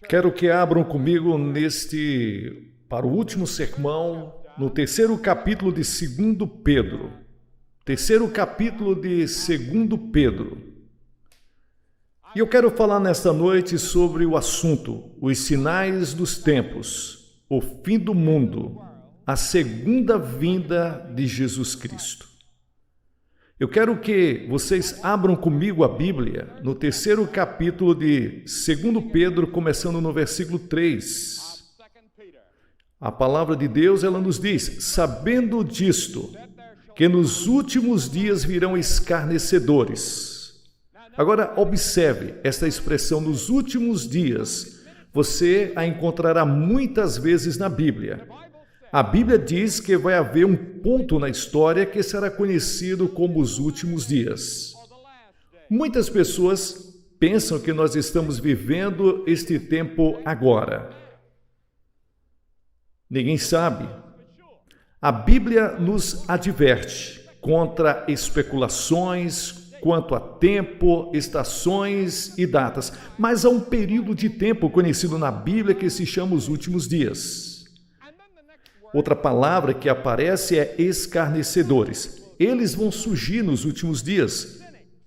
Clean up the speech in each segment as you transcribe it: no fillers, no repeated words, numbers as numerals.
Quero que abram comigo para o último sermão, no terceiro capítulo de 2 Pedro. Terceiro capítulo de 2 Pedro. E eu quero falar nesta noite sobre o assunto, os sinais dos tempos, o fim do mundo, a segunda vinda de Jesus Cristo. Eu quero que vocês abram comigo a Bíblia no terceiro capítulo de 2 Pedro, começando no versículo 3. A palavra de Deus, ela nos diz: sabendo disto, que nos últimos dias virão escarnecedores. Agora, observe esta expressão, nos últimos dias. Você a encontrará muitas vezes na Bíblia. A Bíblia diz que vai haver um ponto na história que será conhecido como os últimos dias. Muitas pessoas pensam que nós estamos vivendo este tempo agora. Ninguém sabe. A Bíblia nos adverte contra especulações quanto a tempo, estações e datas, mas há um período de tempo conhecido na Bíblia que se chama os últimos dias. Outra palavra que aparece é escarnecedores. Eles vão surgir nos últimos dias.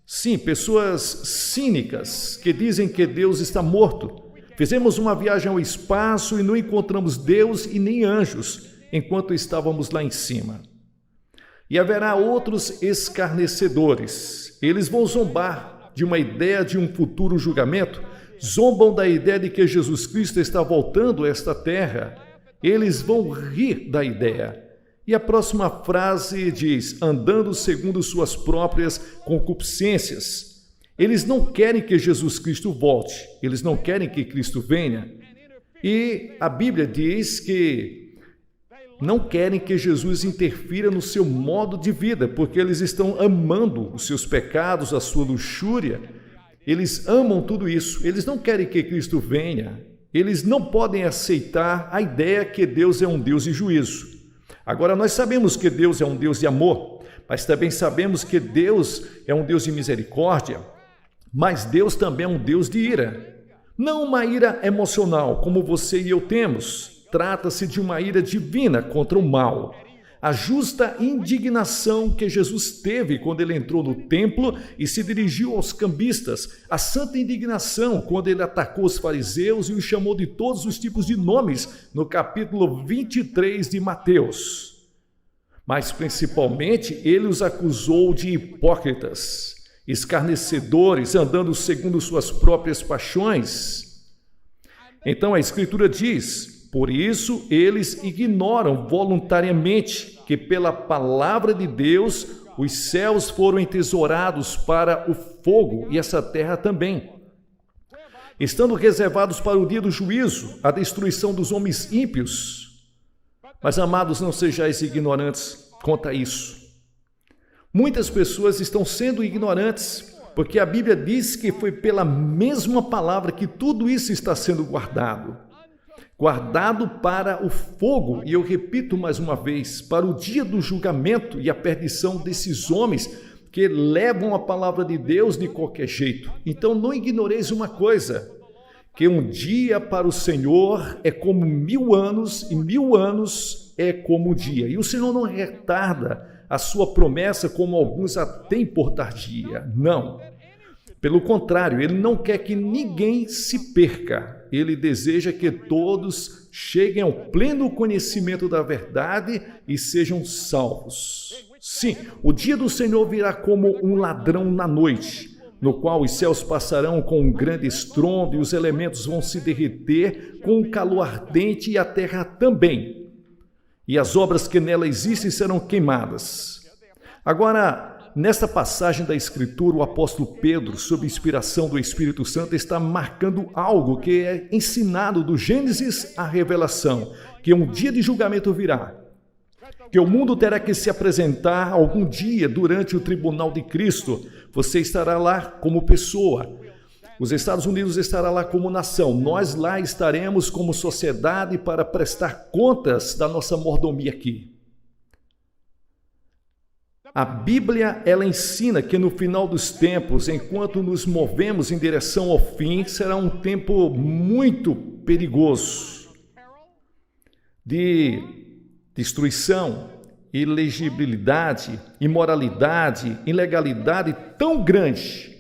Sim, pessoas cínicas que dizem que Deus está morto. Fizemos uma viagem ao espaço e não encontramos Deus e nem anjos enquanto estávamos lá em cima. E haverá outros escarnecedores. Eles vão zombar de uma ideia de um futuro julgamento, zombam da ideia de que Jesus Cristo está voltando a esta terra. Eles vão rir da ideia. E a próxima frase diz: andando segundo suas próprias concupiscências. Eles não querem que Jesus Cristo volte, eles não querem que Cristo venha. E a Bíblia diz que não querem que Jesus interfira no seu modo de vida, porque eles estão amando os seus pecados, a sua luxúria. Eles amam tudo isso, eles não querem que Cristo venha. Eles não podem aceitar a ideia que Deus é um Deus de juízo. Agora, nós sabemos que Deus é um Deus de amor, mas também sabemos que Deus é um Deus de misericórdia, mas Deus também é um Deus de ira. Não uma ira emocional, como você e eu temos. Trata-se de uma ira divina contra o mal. A justa indignação que Jesus teve quando ele entrou no templo e se dirigiu aos cambistas, a santa indignação quando ele atacou os fariseus e os chamou de todos os tipos de nomes no capítulo 23 de Mateus. Mas principalmente ele os acusou de hipócritas, escarnecedores, andando segundo suas próprias paixões. Então a Escritura diz: por isso, eles ignoram voluntariamente que pela palavra de Deus os céus foram entesourados para o fogo e essa terra também, estando reservados para o dia do juízo, a destruição dos homens ímpios. Mas, amados, não sejais ignorantes quanto a isso. Muitas pessoas estão sendo ignorantes, porque a Bíblia diz que foi pela mesma palavra que tudo isso está sendo guardado para o fogo, e eu repito mais uma vez, para o dia do julgamento e a perdição desses homens que levam a palavra de Deus de qualquer jeito. Então não ignoreis uma coisa, que um dia para o Senhor é como 1000 anos, e 1000 anos é como um dia. E o Senhor não retarda a sua promessa como alguns a têm por tardia, não. Pelo contrário, ele não quer que ninguém se perca. Ele deseja que todos cheguem ao pleno conhecimento da verdade e sejam salvos. Sim, o dia do Senhor virá como um ladrão na noite, no qual os céus passarão com um grande estrondo e os elementos vão se derreter com um calor ardente e a terra também. E as obras que nela existem serão queimadas. Agora, nesta passagem da Escritura, o apóstolo Pedro, sob inspiração do Espírito Santo, está marcando algo que é ensinado do Gênesis à Revelação, que um dia de julgamento virá, que o mundo terá que se apresentar algum dia durante o tribunal de Cristo. Você estará lá como pessoa, os Estados Unidos estará lá como nação, nós lá estaremos como sociedade para prestar contas da nossa mordomia aqui. A Bíblia, ela ensina que no final dos tempos, enquanto nos movemos em direção ao fim, será um tempo muito perigoso de destruição, ilegibilidade, imoralidade, ilegalidade tão grande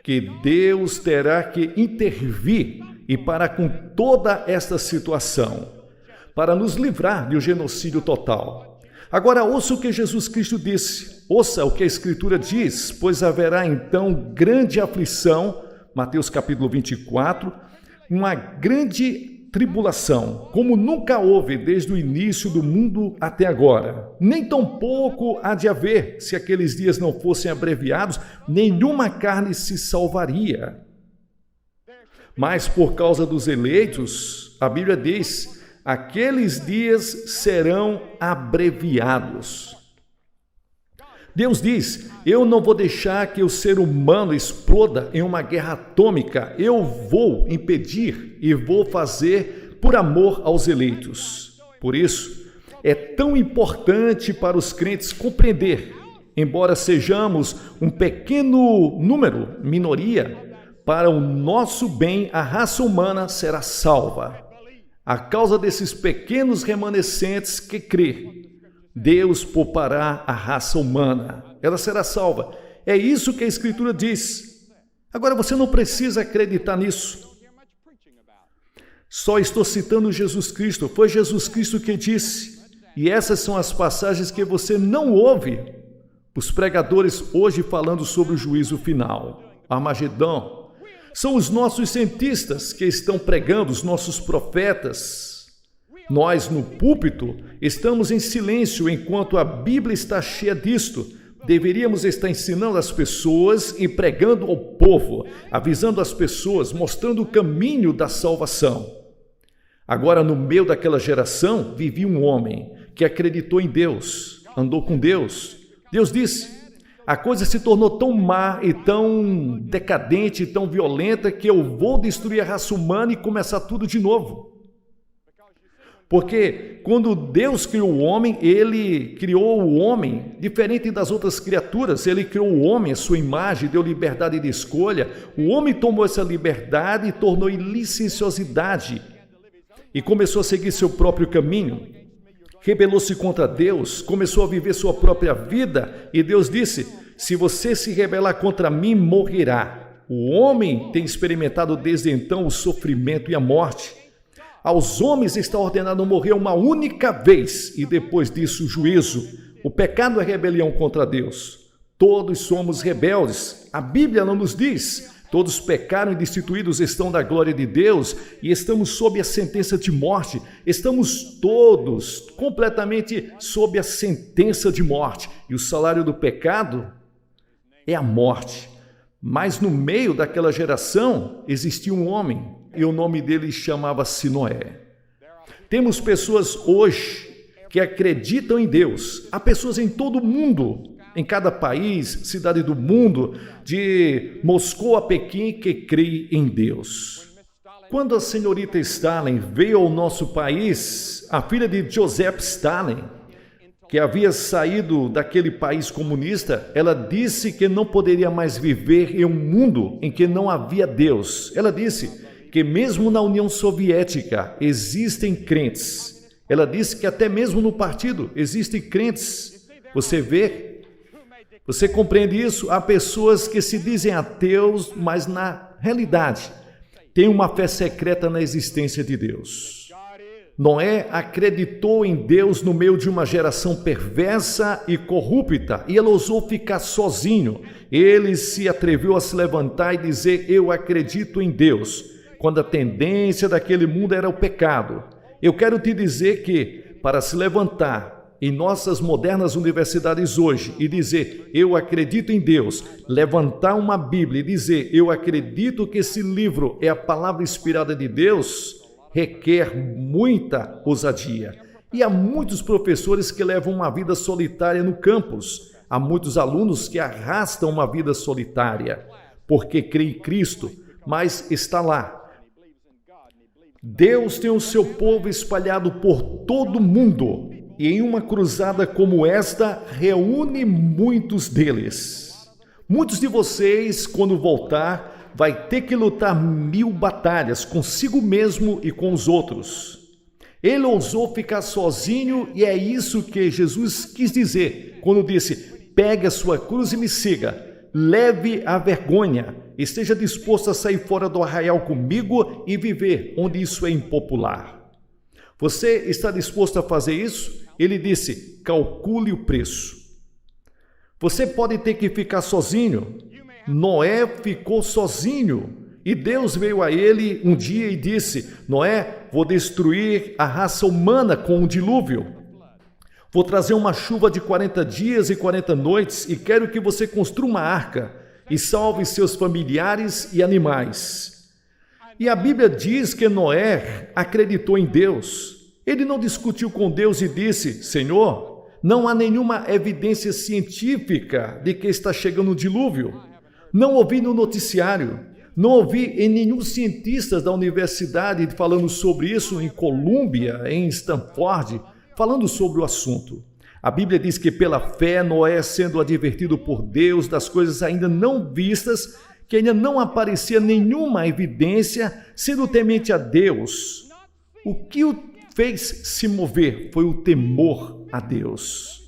que Deus terá que intervir e parar com toda esta situação para nos livrar de um genocídio total. Agora, ouça o que Jesus Cristo disse, ouça o que a Escritura diz, pois haverá então grande aflição, Mateus capítulo 24, uma grande tribulação, como nunca houve desde o início do mundo até agora. Nem tampouco há de haver, se aqueles dias não fossem abreviados, nenhuma carne se salvaria. Mas por causa dos eleitos, a Bíblia diz, aqueles dias serão abreviados. Deus diz, eu não vou deixar que o ser humano exploda em uma guerra atômica, eu vou impedir e vou fazer por amor aos eleitos. Por isso, é tão importante para os crentes compreender, embora sejamos um pequeno número, minoria, para o nosso bem a raça humana será salva. A causa desses pequenos remanescentes que crê, Deus poupará a raça humana. Ela será salva. É isso que a Escritura diz. Agora, você não precisa acreditar nisso. Só estou citando Jesus Cristo. Foi Jesus Cristo que disse. E essas são as passagens que você não ouve. Os pregadores hoje falando sobre o juízo final. Armagedão. São os nossos cientistas que estão pregando, os nossos profetas. Nós, no púlpito, estamos em silêncio enquanto a Bíblia está cheia disto. Deveríamos estar ensinando as pessoas e pregando ao povo, avisando as pessoas, mostrando o caminho da salvação. Agora, no meio daquela geração, vivia um homem que acreditou em Deus, andou com Deus. Deus disse, a coisa se tornou tão má e tão decadente e tão violenta que eu vou destruir a raça humana e começar tudo de novo. Porque quando Deus criou o homem, Ele criou o homem diferente das outras criaturas. Ele criou o homem, a sua imagem, deu liberdade de escolha. O homem tomou essa liberdade e tornou em licenciosidade. E começou a seguir seu próprio caminho. Rebelou-se contra Deus, começou a viver sua própria vida. E Deus disse, se você se rebelar contra mim, morrerá. O homem tem experimentado desde então o sofrimento e a morte. Aos homens está ordenado morrer uma única vez e depois disso o juízo. O pecado é rebelião contra Deus. Todos somos rebeldes. A Bíblia não nos diz. Todos pecaram e destituídos estão da glória de Deus e estamos sob a sentença de morte. Estamos todos completamente sob a sentença de morte. E o salário do pecado é a morte. Mas no meio daquela geração existia um homem e o nome dele chamava-se Noé. Temos pessoas hoje que acreditam em Deus. Há pessoas em todo o mundo, em cada país, cidade do mundo, de Moscou a Pequim, que creem em Deus. Quando a senhorita Stalin veio ao nosso país, a filha de Joseph Stalin, que havia saído daquele país comunista, ela disse que não poderia mais viver em um mundo em que não havia Deus. Ela disse que mesmo na União Soviética existem crentes. Ela disse que até mesmo no partido existem crentes. Você vê? Você compreende isso? Há pessoas que se dizem ateus, mas na realidade têm uma fé secreta na existência de Deus. Noé acreditou em Deus no meio de uma geração perversa e corrupta, e ele ousou ficar sozinho. Ele se atreveu a se levantar e dizer, eu acredito em Deus, quando a tendência daquele mundo era o pecado. Eu quero te dizer que, para se levantar em nossas modernas universidades hoje e dizer, eu acredito em Deus, levantar uma Bíblia e dizer, eu acredito que esse livro é a palavra inspirada de Deus, requer muita ousadia. E há muitos professores que levam uma vida solitária no campus. Há muitos alunos que arrastam uma vida solitária, porque creem em Cristo, mas está lá. Deus tem o seu povo espalhado por todo o mundo e em uma cruzada como esta, reúne muitos deles. Muitos de vocês, quando voltar, vai ter que lutar 1000 batalhas consigo mesmo e com os outros. Ele ousou ficar sozinho e é isso que Jesus quis dizer quando disse: pegue a sua cruz e me siga. Leve a vergonha, esteja disposto a sair fora do arraial comigo e viver onde isso é impopular. Você está disposto a fazer isso? Ele disse: calcule o preço. Você pode ter que ficar sozinho. Noé ficou sozinho e Deus veio a ele um dia e disse: Noé, vou destruir a raça humana com um dilúvio. Vou trazer uma chuva de 40 dias e 40 noites e quero que você construa uma arca e salve seus familiares e animais. E a Bíblia diz que Noé acreditou em Deus. Ele não discutiu com Deus e disse: Senhor, não há nenhuma evidência científica de que está chegando um dilúvio. Não ouvi no noticiário, não ouvi em nenhum cientista da universidade falando sobre isso em Colômbia, em Stanford, falando sobre o assunto. A Bíblia diz que pela fé Noé, sendo advertido por Deus das coisas ainda não vistas, que ainda não aparecia nenhuma evidência, sendo temente a Deus. O que o fez se mover foi o temor a Deus.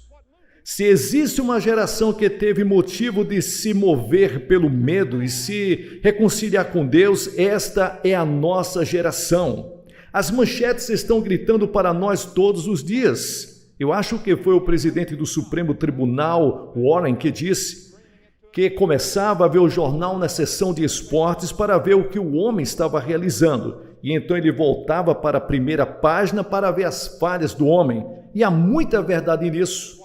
Se existe uma geração que teve motivo de se mover pelo medo e se reconciliar com Deus, esta é a nossa geração. As manchetes estão gritando para nós todos os dias. Eu acho que foi o presidente do Supremo Tribunal, Warren, que disse que começava a ver o jornal na seção de esportes para ver o que o homem estava realizando. E então ele voltava para a primeira página para ver as falhas do homem. E há muita verdade nisso.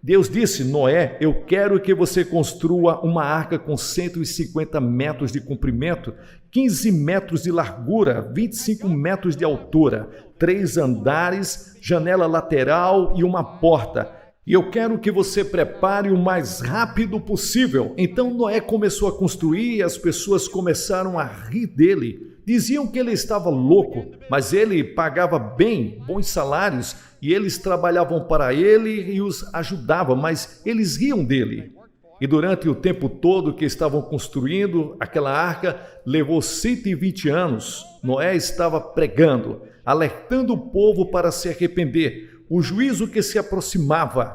Deus disse: Noé, eu quero que você construa uma arca com 150 metros de comprimento, 15 metros de largura, 25 metros de altura, 3 andares, janela lateral e uma porta. E eu quero que você prepare o mais rápido possível. Então Noé começou a construir e as pessoas começaram a rir dele. Diziam que ele estava louco, mas ele pagava bem, bons salários, e eles trabalhavam para ele e os ajudavam, mas eles riam dele. E durante o tempo todo que estavam construindo aquela arca, levou 120 anos. Noé estava pregando, alertando o povo para se arrepender. O juízo que se aproximava,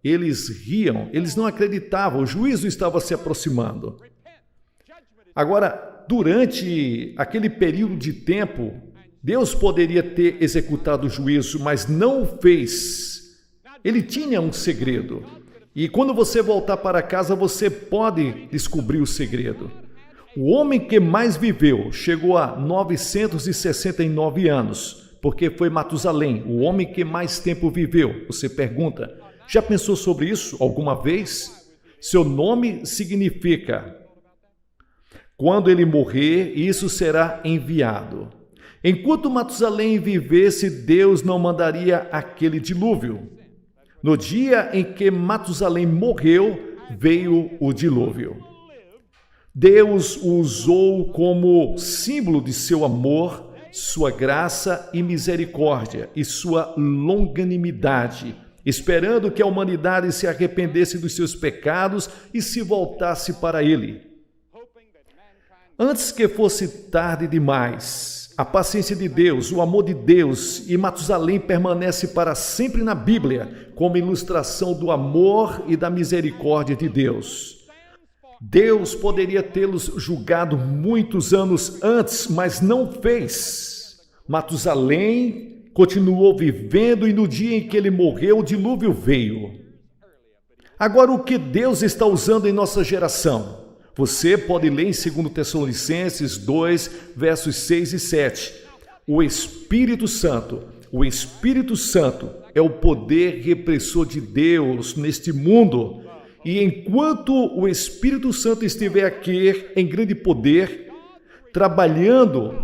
eles riam, eles não acreditavam, o juízo estava se aproximando. Agora, durante aquele período de tempo, Deus poderia ter executado o juízo, mas não o fez. Ele tinha um segredo. E quando você voltar para casa, você pode descobrir o segredo. O homem que mais viveu chegou a 969 anos, porque foi Matusalém, o homem que mais tempo viveu. Você pergunta, já pensou sobre isso alguma vez? Seu nome significa: quando ele morrer, isso será enviado. Enquanto Matusalém vivesse, Deus não mandaria aquele dilúvio. No dia em que Matusalém morreu, veio o dilúvio. Deus o usou como símbolo de seu amor, sua graça e misericórdia e sua longanimidade, esperando que a humanidade se arrependesse dos seus pecados e se voltasse para ele. Antes que fosse tarde demais, a paciência de Deus, o amor de Deus e Matusalém permanece para sempre na Bíblia como ilustração do amor e da misericórdia de Deus. Deus poderia tê-los julgado muitos anos antes, mas não fez. Matusalém continuou vivendo e no dia em que ele morreu, o dilúvio veio. Agora, o que Deus está usando em nossa geração? Você pode ler em 2 Tessalonicenses 2, versos 6 e 7. O Espírito Santo é o poder repressor de Deus neste mundo. E enquanto o Espírito Santo estiver aqui em grande poder, trabalhando,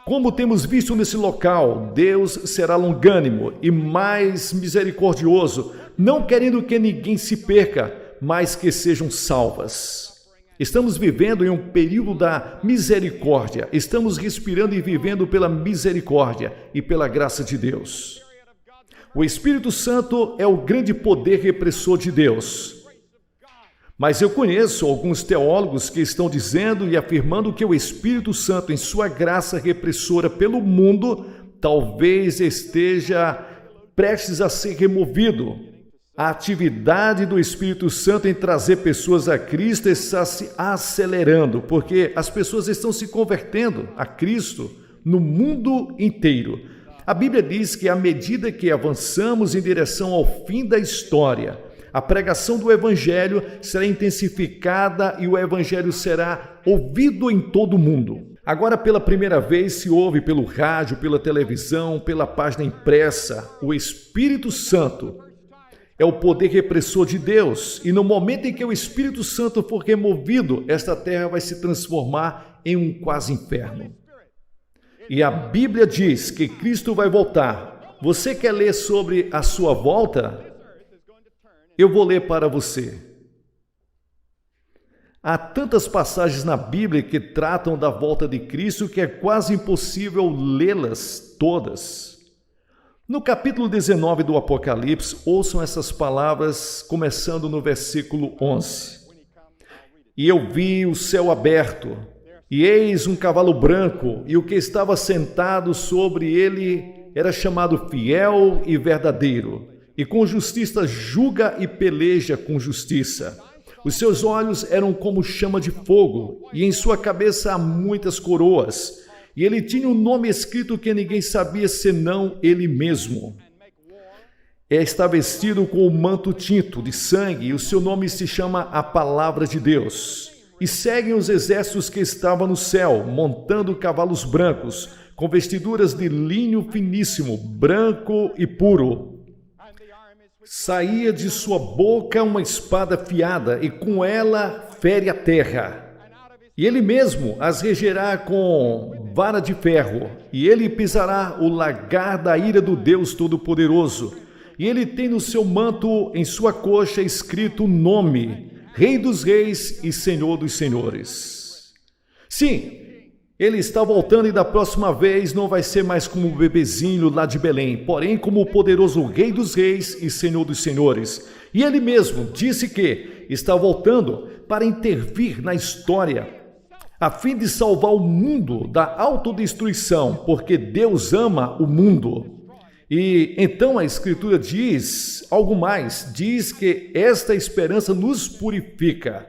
como temos visto nesse local, Deus será longânimo e mais misericordioso, não querendo que ninguém se perca, mas que sejam salvas. Estamos vivendo em um período da misericórdia. Estamos respirando e vivendo pela misericórdia e pela graça de Deus. O Espírito Santo é o grande poder repressor de Deus. Mas eu conheço alguns teólogos que estão dizendo e afirmando que o Espírito Santo, em sua graça repressora pelo mundo, talvez esteja prestes a ser removido. A atividade do Espírito Santo em trazer pessoas a Cristo está se acelerando, porque as pessoas estão se convertendo a Cristo no mundo inteiro. A Bíblia diz que à medida que avançamos em direção ao fim da história, a pregação do Evangelho será intensificada e o Evangelho será ouvido em todo o mundo. Agora, pela primeira vez, se ouve pelo rádio, pela televisão, pela página impressa. O Espírito Santo é o poder repressor de Deus. E no momento em que o Espírito Santo for removido, esta terra vai se transformar em um quase inferno. E a Bíblia diz que Cristo vai voltar. Você quer ler sobre a sua volta? Eu vou ler para você. Há tantas passagens na Bíblia que tratam da volta de Cristo que é quase impossível lê-las todas. No capítulo 19 do Apocalipse, ouçam essas palavras, começando no versículo 11. E eu vi o céu aberto, e eis um cavalo branco, e o que estava sentado sobre ele era chamado Fiel e Verdadeiro, e com justiça julga e peleja com justiça. Os seus olhos eram como chama de fogo, e em sua cabeça há muitas coroas. E ele tinha um nome escrito que ninguém sabia senão ele mesmo. Está vestido com um manto tinto de sangue, e o seu nome se chama a Palavra de Deus. E seguem os exércitos que estavam no céu, montando cavalos brancos, com vestiduras de linho finíssimo, branco e puro. Saía de sua boca uma espada afiada, e com ela fere a terra. E ele mesmo as regerá com vara de ferro, e ele pisará o lagar da ira do Deus Todo-Poderoso. E ele tem no seu manto, em sua coxa, escrito o nome, Rei dos Reis e Senhor dos Senhores. Sim, ele está voltando, e da próxima vez não vai ser mais como o bebezinho lá de Belém, porém como o poderoso Rei dos Reis e Senhor dos Senhores. E ele mesmo disse que está voltando para intervir na história, a fim de salvar o mundo da autodestruição, porque Deus ama o mundo. E então a Escritura diz algo mais, diz que esta esperança nos purifica.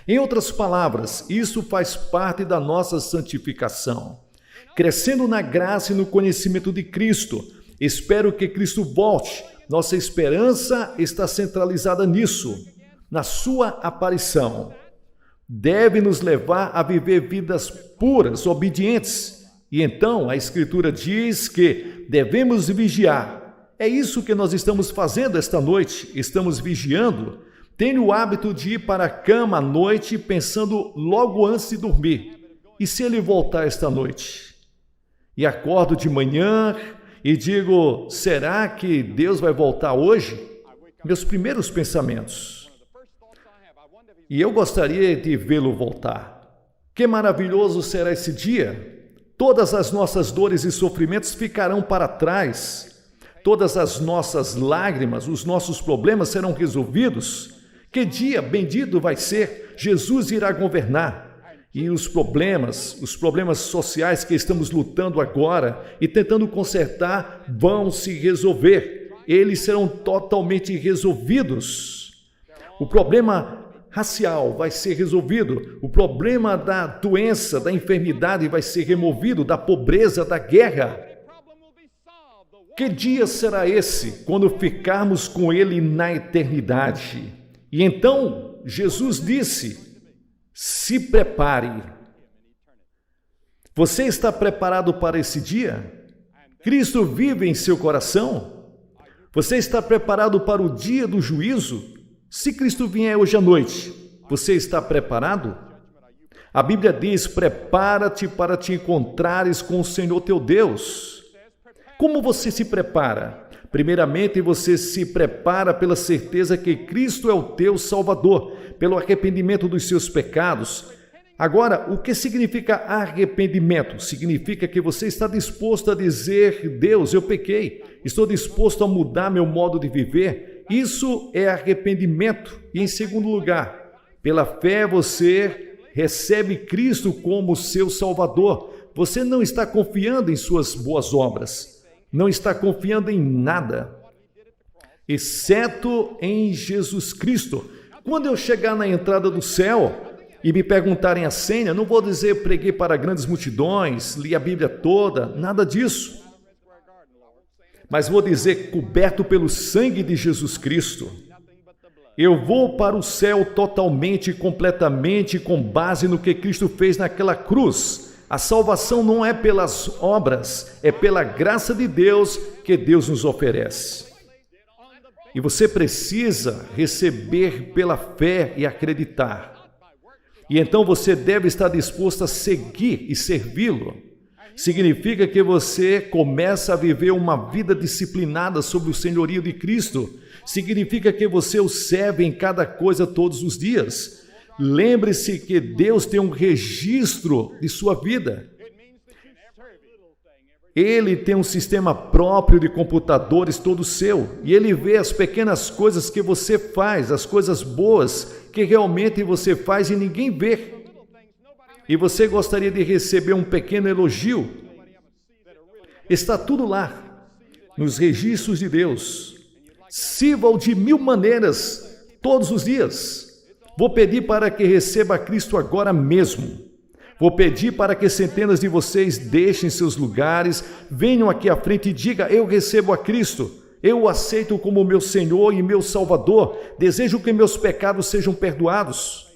Em outras palavras, isso faz parte da nossa santificação. Crescendo na graça e no conhecimento de Cristo, espero que Cristo volte. Nossa esperança está centralizada nisso, na sua aparição. Deve nos levar a viver vidas puras, obedientes. E então a Escritura diz que devemos vigiar. É isso que nós estamos fazendo esta noite, estamos vigiando. Tenho o hábito de ir para a cama à noite pensando logo antes de dormir. E se ele voltar esta noite? E acordo de manhã e digo, será que Deus vai voltar hoje? Meus primeiros pensamentos. E eu gostaria de vê-lo voltar. Que maravilhoso será esse dia! Todas as nossas dores e sofrimentos ficarão para trás. Todas as nossas lágrimas, os nossos problemas serão resolvidos. Que dia bendito vai ser! Jesus irá governar. E os problemas sociais que estamos lutando agora e tentando consertar vão se resolver. Eles serão totalmente resolvidos. O problema racial vai ser resolvido. O problema da doença, da enfermidade vai ser removido, da pobreza, da guerra. Que dia será esse quando ficarmos com Ele na eternidade? E então Jesus disse, se prepare. Você está preparado para esse dia? Cristo vive em seu coração? Você está preparado para o dia do juízo? Se Cristo vier hoje à noite, você está preparado? A Bíblia diz, prepara-te para te encontrares com o Senhor teu Deus. Como você se prepara? Primeiramente, você se prepara pela certeza que Cristo é o teu Salvador, pelo arrependimento dos seus pecados, Agora, o que significa arrependimento? Significa que você está disposto a dizer: Deus, eu pequei, estou disposto a mudar meu modo de viver. Isso é arrependimento. E em segundo lugar, pela fé você recebe Cristo como seu Salvador. Você não está confiando em suas boas obras, não está confiando em nada, exceto em Jesus Cristo. Quando eu chegar na entrada do céu e me perguntarem a senha, não vou dizer preguei para grandes multidões, li a Bíblia toda, nada disso. Mas vou dizer coberto pelo sangue de Jesus Cristo. Eu vou para o céu totalmente e completamente com base no que Cristo fez naquela cruz. A salvação não é pelas obras, é pela graça de Deus que Deus nos oferece. E você precisa receber pela fé e acreditar. E então você deve estar disposto a seguir e servi-lo. Significa que você começa a viver uma vida disciplinada sob o senhorio de Cristo. Significa que você o serve em cada coisa todos os dias. Lembre-se que Deus tem um registro de sua vida. Ele tem um sistema próprio de computadores todo seu, e ele vê as pequenas coisas que você faz, as coisas boas que realmente você faz e ninguém vê. E você gostaria de receber um pequeno elogio? Está tudo lá, nos registros de Deus. Sirva-o de 1000 maneiras, todos os dias. Vou pedir para que receba Cristo agora mesmo. Vou pedir para que centenas de vocês deixem seus lugares, venham aqui à frente e digam: eu recebo a Cristo, eu o aceito como meu Senhor e meu Salvador, desejo que meus pecados sejam perdoados.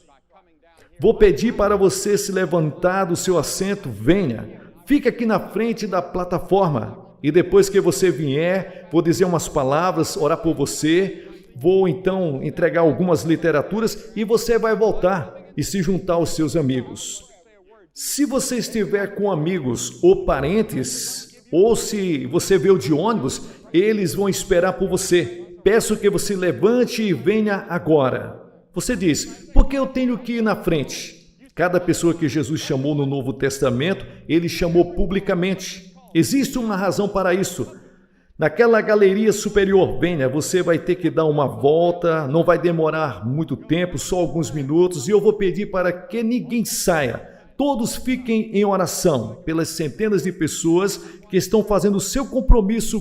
Vou pedir para você se levantar do seu assento, venha, fica aqui na frente da plataforma, e depois que você vier, vou dizer umas palavras, orar por você, vou então entregar algumas literaturas e você vai voltar e se juntar aos seus amigos. Se você estiver com amigos ou parentes, ou se você veio de ônibus, eles vão esperar por você. Peço que você levante e venha agora. Você diz: por que eu tenho que ir na frente? Cada pessoa que Jesus chamou no Novo Testamento, ele chamou publicamente. Existe uma razão para isso. Naquela galeria superior, venha, você vai ter que dar uma volta, não vai demorar muito tempo, só alguns minutos, e eu vou pedir para que ninguém saia. Todos fiquem em oração pelas centenas de pessoas que estão fazendo o seu compromisso